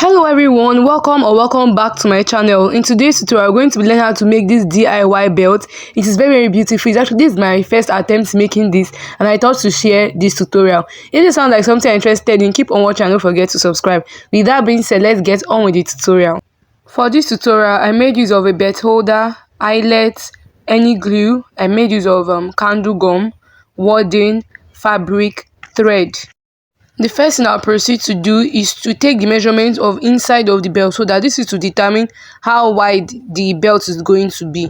Hello everyone, welcome back to my channel. In today's tutorial, we're going to be learning how to make this DIY belt. It is very beautiful. This is my first attempt making this, and I thought to share this tutorial. If it sounds like something I'm interested in, keep on watching and don't forget to subscribe. With that being said, let's get on with the tutorial. For this tutorial, I made use of a belt holder, eyelets, any glue. I made use of candle gum, Warden, fabric, thread. The first thing I'll proceed to do is to take the measurement of inside of the belt, so that this is to determine how wide the belt is going to be.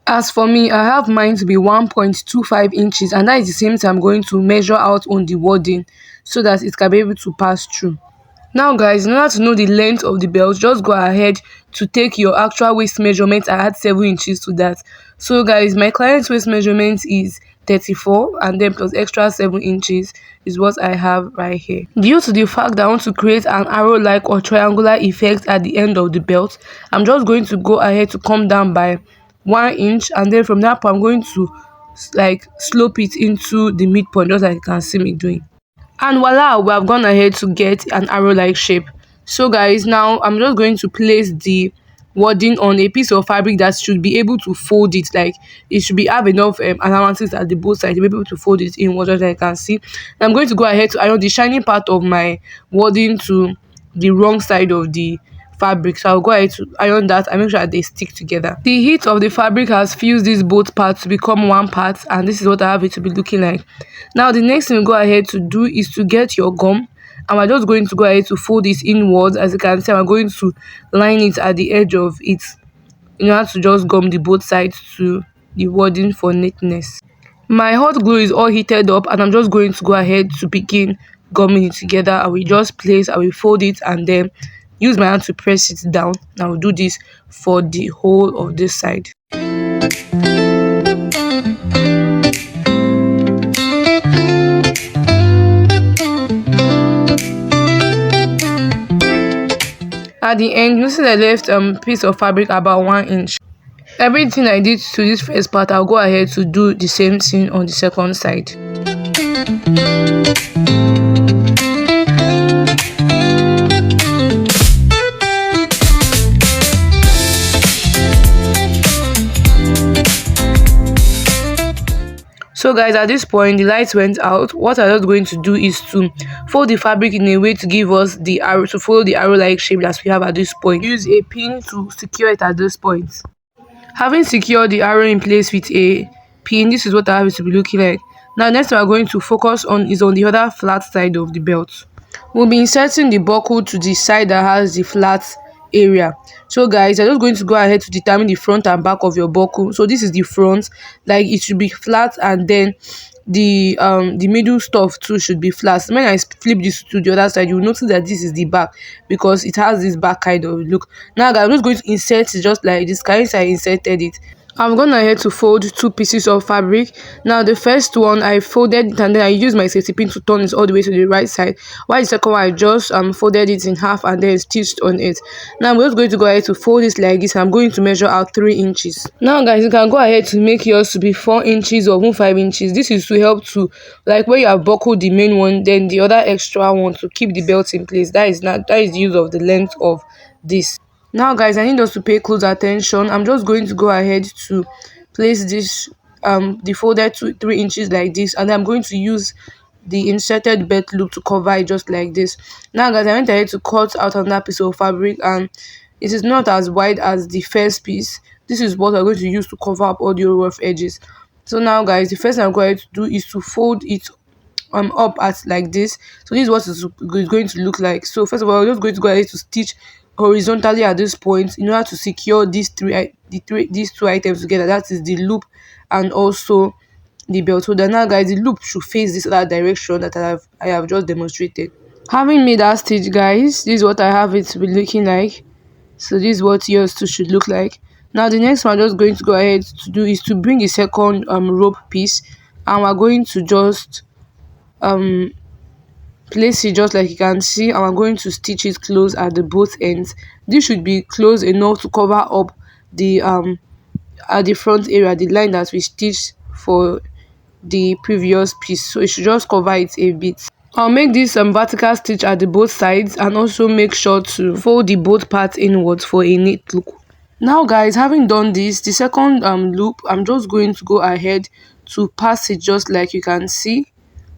As for me, I have mine to be 1.25 inches, and that is the same thing I'm going to measure out on the wording so that it can be able to pass through. Now guys, in order to know the length of the belt, just go ahead to take your actual waist measurement. I add 7 inches to that. So guys, my client's waist measurement is 34, and then plus extra 7 inches is what I have right here. Due to the fact that I want to create an arrow-like or triangular effect at the end of the belt, I'm just going to go ahead to come down by 1 inch, and then from that point I'm going to slope it into the midpoint, just like you can see me doing. And voila, we have gone ahead to get an arrow-like shape. So guys, now I'm just going to place the wording on a piece of fabric that should be able to fold it. Like, it should be have enough allowances at the both sides to be able to fold it in, what I can see. And I'm going to go ahead to iron the shiny part of my wording to the wrong side of the fabric. So I'll go ahead to iron that and make sure that they stick together. The heat of the fabric has fused these both parts to become one part, and this is what I have it to be looking like. Now the next thing we go ahead to do is to get your gum, and we're just going to go ahead to fold it inwards. As you can see, I'm going to line it at the edge of it in order to just gum the both sides to the wording for neatness. My hot glue is all heated up, and I'm just going to go ahead to begin gumming it together. I will just place, I will fold it, and then use my hand to press it down. I will do this for the whole of this side. At the end, you see I left piece of fabric about 1 inch. Everything I did to this first part, I'll go ahead to do the same thing on the second side. So guys, at this point the lights went out. What I'm just going to do is to fold the fabric in a way to give us the arrow, to follow the arrow-like shape that we have at this point. Use a pin to secure it at this point. Having secured the arrow in place with a pin, this is what I have it to be looking like. Now next thing we're going to focus on is on the other flat side of the belt. We'll be inserting the buckle to the side that has the flat area. So guys, I'm just going to go ahead to determine the front and back of your buckle. So this is the front, like it should be flat, and then the middle stuff too should be flat. So when I flip this to the other side, you'll notice that this is the back, because it has this back kind of look. Now guys, I'm just going to insert it just like this. Guys, I inserted it. I'm going ahead to fold 2 pieces of fabric. Now the first one I folded it, and then I used my safety pin to turn it all the way to the right side, while the second one I just folded it in half and then stitched on it. Now I'm just going to go ahead to fold this like this, and I'm going to measure out 3 inches. Now guys, you can go ahead to make yours to be 4 inches or even 5 inches. This is to help to, like, where you have buckled the main one, then the other extra one to keep the belt in place. That is the use of the length of this. Now guys, I need us to pay close attention. I'm just going to go ahead to place this the folded 3 inches like this, and I'm going to use the inserted belt loop to cover it just like this. Now guys, I went ahead to cut out another piece of fabric, and it is not as wide as the first piece. This is what I'm going to use to cover up all the rough edges. So now guys, the first thing I'm going to do is to fold it up at like this. So this is what it's going to look like. So first of all, I'm just going to go ahead to stitch horizontally at this point in order to secure these two items together. That is the loop and also the belt holder. Now guys, the loop should face this other direction that I have just demonstrated. Having made that stitch, guys, this is what I have it to be looking like. So this is what yours too should look like. Now the next one I'm just going to go ahead to do is to bring the second rope piece, and we're going to just place it just like you can see, and I'm going to stitch it close at the both ends. This should be close enough to cover up the at the front area, the line that we stitched for the previous piece. So it should just cover it a bit. I'll make this vertical stitch at the both sides and also make sure to fold the both parts inwards for a neat look. Now guys, having done this, the second loop, I'm just going to go ahead to pass it just like you can see,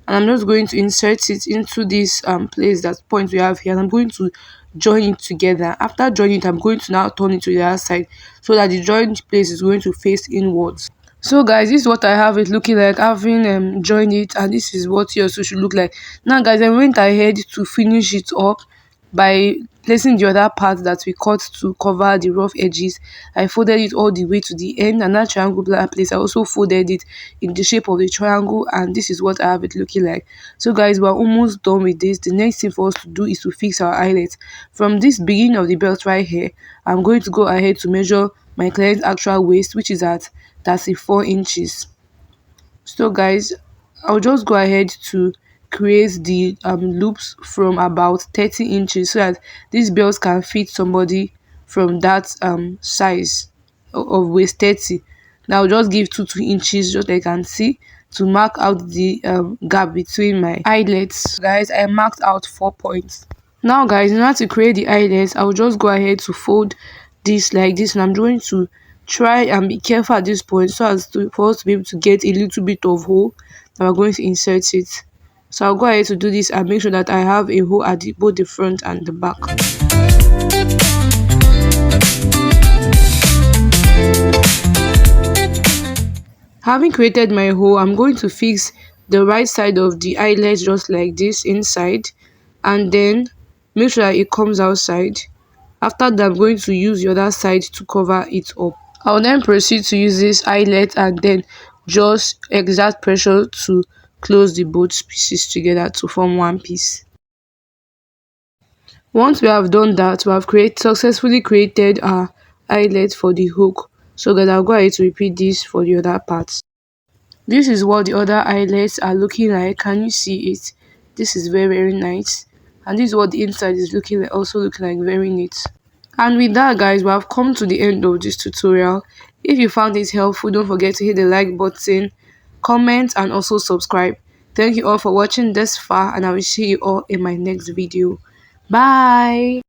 and I'm just going to insert it into this place, that point we have here, and I'm going to join it together. After joining it, I'm going to now turn it to the other side so that the joined place is going to face inwards. So guys, this is what I have it looking like, having joined it, and this is what yours should look like. Now guys, I went ahead to finish it up by placing the other part that we cut to cover the rough edges. I folded it all the way to the end, and that triangular place I also folded it in the shape of the triangle, and this is what I have it looking like. So guys, we're almost done with this. The next thing for us to do is to fix our eyelets. From this beginning of the belt right here, I'm going to go ahead to measure my client's actual waist, which is at 34 inches. So guys, I'll just go ahead to create the loops from about 30 inches so that these belts can fit somebody from that size of waist 30. Now I'll just give 2 inches, just like you can see, to mark out the gap between my eyelets. Guys, I marked out 4 points. Now guys, in order to create the eyelets, I'll just go ahead to fold this like this, and I'm going to try and be careful at this point so as to for us to be able to get a little bit of hole that we're going to insert it. So I'll go ahead to do this and make sure that I have a hole at both the front and the back. Having created my hole, I'm going to fix the right side of the eyelet just like this inside, and then make sure that it comes outside. After that, I'm going to use the other side to cover it up. I'll then proceed to use this eyelet and then just exert pressure to close the both pieces together to form one piece. Once we have done that, we have successfully created our eyelet for the hook. So guys, I'll go ahead to repeat this for the other parts. This is what the other eyelets are looking like. Can you see it? This is very nice, and this is what the inside is looking like, also looking like very neat. And with that guys, we have come to the end of this tutorial. If you found it helpful, don't forget to hit the like button, comment, and also subscribe. Thank you all for watching this far, and I will see you all in my next video. Bye.